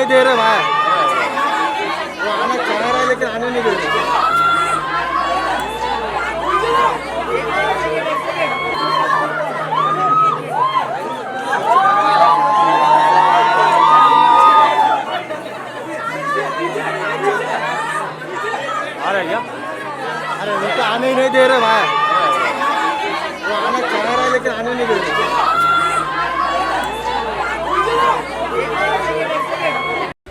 नहीं दे रहे भाई, वो आना चाह रहा है लेकिन आने नहीं दे रहे। अरे क्या, अरे वो तो आने ही नहीं दे रहे भाई, वो आना चाह रहा है लेकिन आने नहीं दे रहे।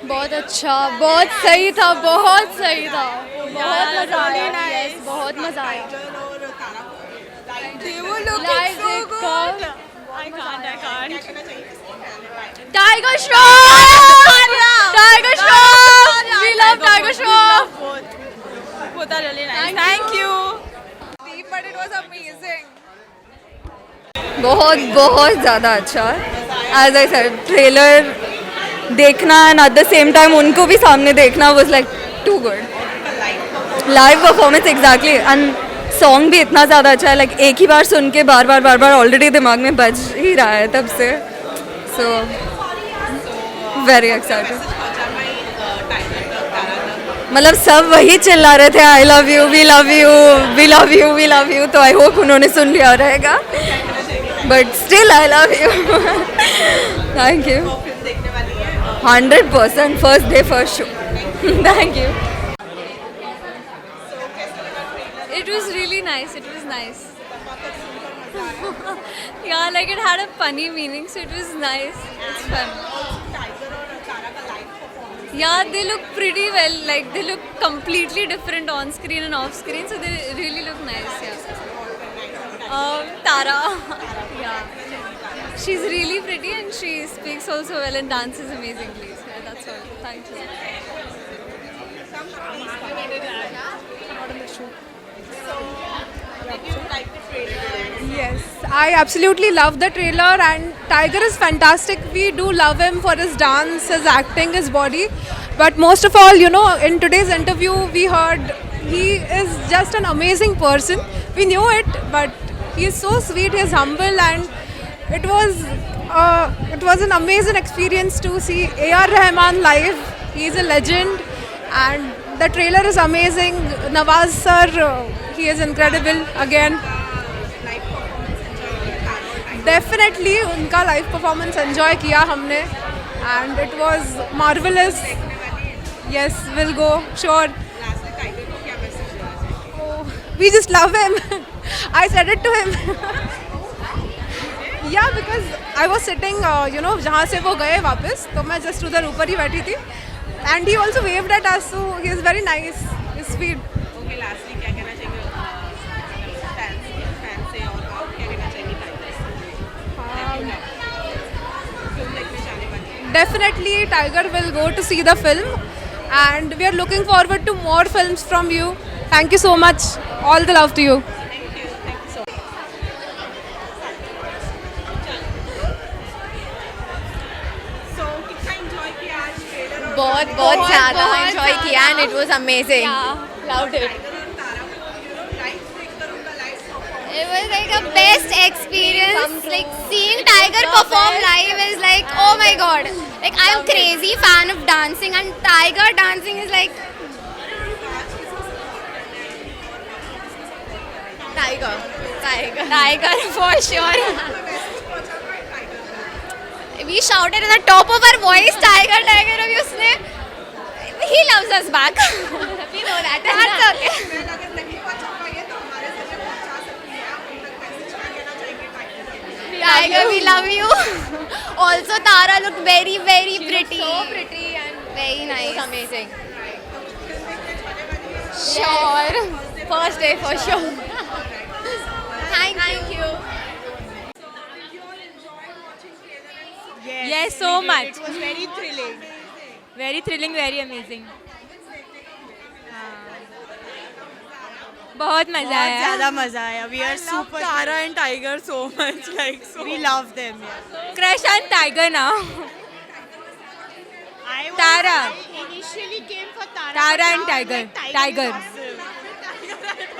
बहुत अच्छा, बहुत सही था, बहुत सही था, बहुत मजा आया। Yes, बहुत मजा आया। Live देखकर tiger Shroff, tiger Shroff, we love tiger Shroff. Both are really nice. Thank you. But it was amazing. बहुत बहुत ज़्यादा अच्छा। एज आई सेड, ट्रेलर देखना and at the same time उनको भी सामने देखना was like too good. Live performance exactly, and song भी इतना ज़्यादा अच्छा है, लाइक एक ही बार सुन के बार बार ऑलरेडी दिमाग में बज ही रहा है तब से। So very excited. मतलब सब वही चिल्ला रहे थे, I love you, we love you, we love you, we love you, तो आई होप उन्होंने सुन लिया रहेगा, but still I love you. Thank you. 100% first day first show. Thank you. It was really nice. It was nice. Yeah, like it had a funny meaning, so it was nice. It's fun. Yeah, they look pretty well. Like they look completely different on screen and off screen, so they really look nice. Yeah. Tara. Yeah. She's really pretty and she speaks also well and dances amazingly. So that's all. Thank you. Yes, I absolutely love the trailer, and Tiger is fantastic. We do love him for his dance, his acting, his body. But most of all, you know, in today's interview, we heard he is just an amazing person. We knew it, but he is so sweet, he is humble, and it was an amazing experience to see A.R. Rahman live. He is a legend, and the trailer is amazing. Nawaz sir, he is incredible again. Definitely उनका live performance enjoy किया हमने, and it was marvellous. Yes, will go sure. We just love him. I said it to him. Yeah because I was sitting you know, जहाँ से वो गए वापस, तो मैं जस्ट उधर ऊपर ही बैठी थी, and he also waived at us, so he is very nice, sweet. Definitely Tiger will go to see the film, and we are looking forward to more films from you. Thank you so much. All the love to you. बहुत बहुत ज़्यादा enjoy किया and it was amazing. Yeah, loved it. It was like a best experience. Like seeing Tiger perform live is like, oh my god. Like I'm crazy fan of dancing, and Tiger dancing is like Tiger for sure. We shouted at the top of our voice, Tiger, Tiger. अभी उसने, he loves us back. We know that. That's okay. Tiger, we love you. Also, Tara looked very, very pretty. So pretty and very nice. Amazing. Sure. First day for sure. Thank you. Yes, so much. It was very thrilling. Very thrilling, very amazing. बहुत मजा आया. ज़्यादा मजा आया. We are super. Tara and Tiger so much. Like so. We love them. Yeah. Crush on Tiger now. Tara. Initially came for Tara. Tara and Tiger. Tiger.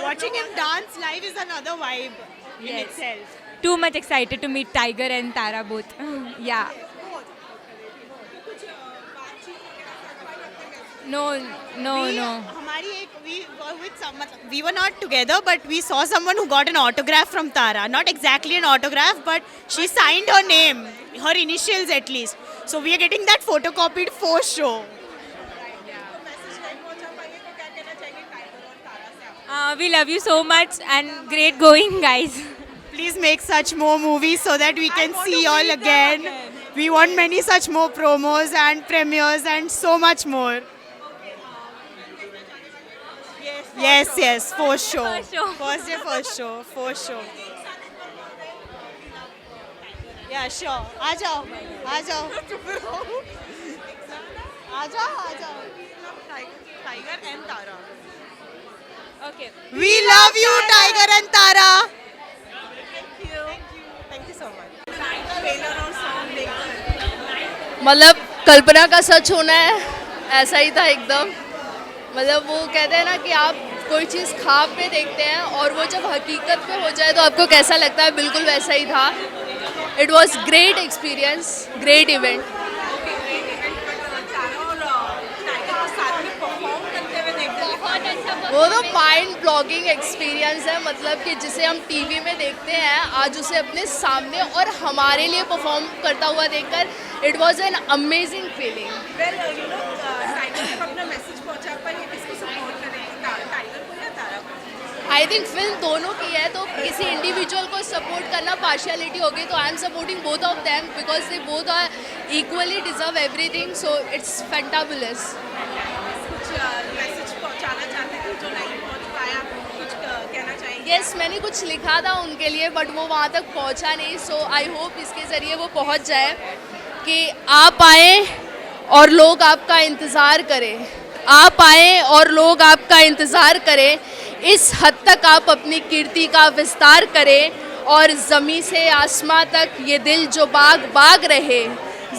Watching him dance live is another vibe in itself. Too much excited to meet Tiger and Tara both. Yeah. No, no, no. हमारी एक we were with some we were not together but we saw someone who got an autograph from Tara. Not exactly an autograph but she signed her name, her initials at least. So we are getting that photocopied for show. We love you so much and great going, guys. Please make such more movies so that we can see y'all again. We want many such more promos and premieres and so much more. Yes, for sure. For sure. First day, first show, for sure. Yeah, sure. आ जाओ. Tiger and Tara. Okay. We love you, Tiger and Tara. Thank you so much. मतलब कल्पना का सच होना है, ऐसा ही था एकदम. मतलब वो कहते हैं ना कि आप कोई चीज़ ख्वाब में देखते हैं और वो जब हकीकत में हो जाए तो आपको कैसा लगता है, बिल्कुल वैसा ही था. It was great experience, great event. वो तो माइंड ब्लॉगिंग एक्सपीरियंस है, मतलब कि जिसे हम टीवी में देखते हैं आज उसे अपने सामने और हमारे लिए परफॉर्म करता हुआ देखकर it was an amazing feeling. I think film दोनों की है, तो किसी इंडिविजुअल को सपोर्ट करना पार्शियलिटी होगी, तो I am supporting both of them because they both are equally deserve everything, so it's fantabulous. Yes, मैंने कुछ लिखा था उनके लिए बट वो वहाँ तक पहुँचा नहीं, सो आई होप इसके ज़रिए वो पहुँच जाए कि आप आए और लोग आपका इंतज़ार करें. आप आए और लोग आपका इंतज़ार करें. इस हद तक आप अपनी कीर्ति का विस्तार करें और ज़मीं से आसमां तक ये दिल जो बाग बाग रहे,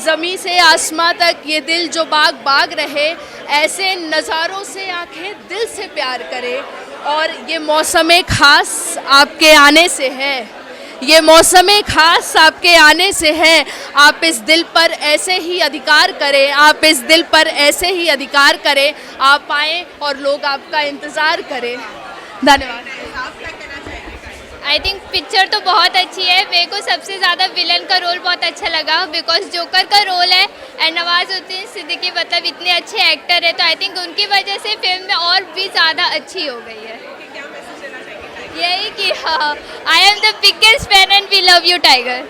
ज़मीं से आसमां तक ये दिल जो बाग बाग रहे, ऐसे नज़ारों से आंखें दिल से प्यार करें. और ये मौसम ख़ास आपके आने से है, ये मौसम ख़ास आपके आने से है. आप इस दिल पर ऐसे ही अधिकार करें, आप इस दिल पर ऐसे ही अधिकार करें. आप आएँ और लोग आपका इंतज़ार करें. धन्यवाद. आई थिंक पिक्चर तो बहुत अच्छी है. मेरे को सबसे ज़्यादा विलन का रोल बहुत अच्छा लगा बिकॉज जोकर का रोल है एंड नवाजुद्दीन सिद्दीकी मतलब इतने अच्छे एक्टर है, तो आई थिंक उनकी वजह से फिल्म में और भी ज़्यादा अच्छी हो गई है. यही कि हाँ, I am the biggest fan and we love you tiger.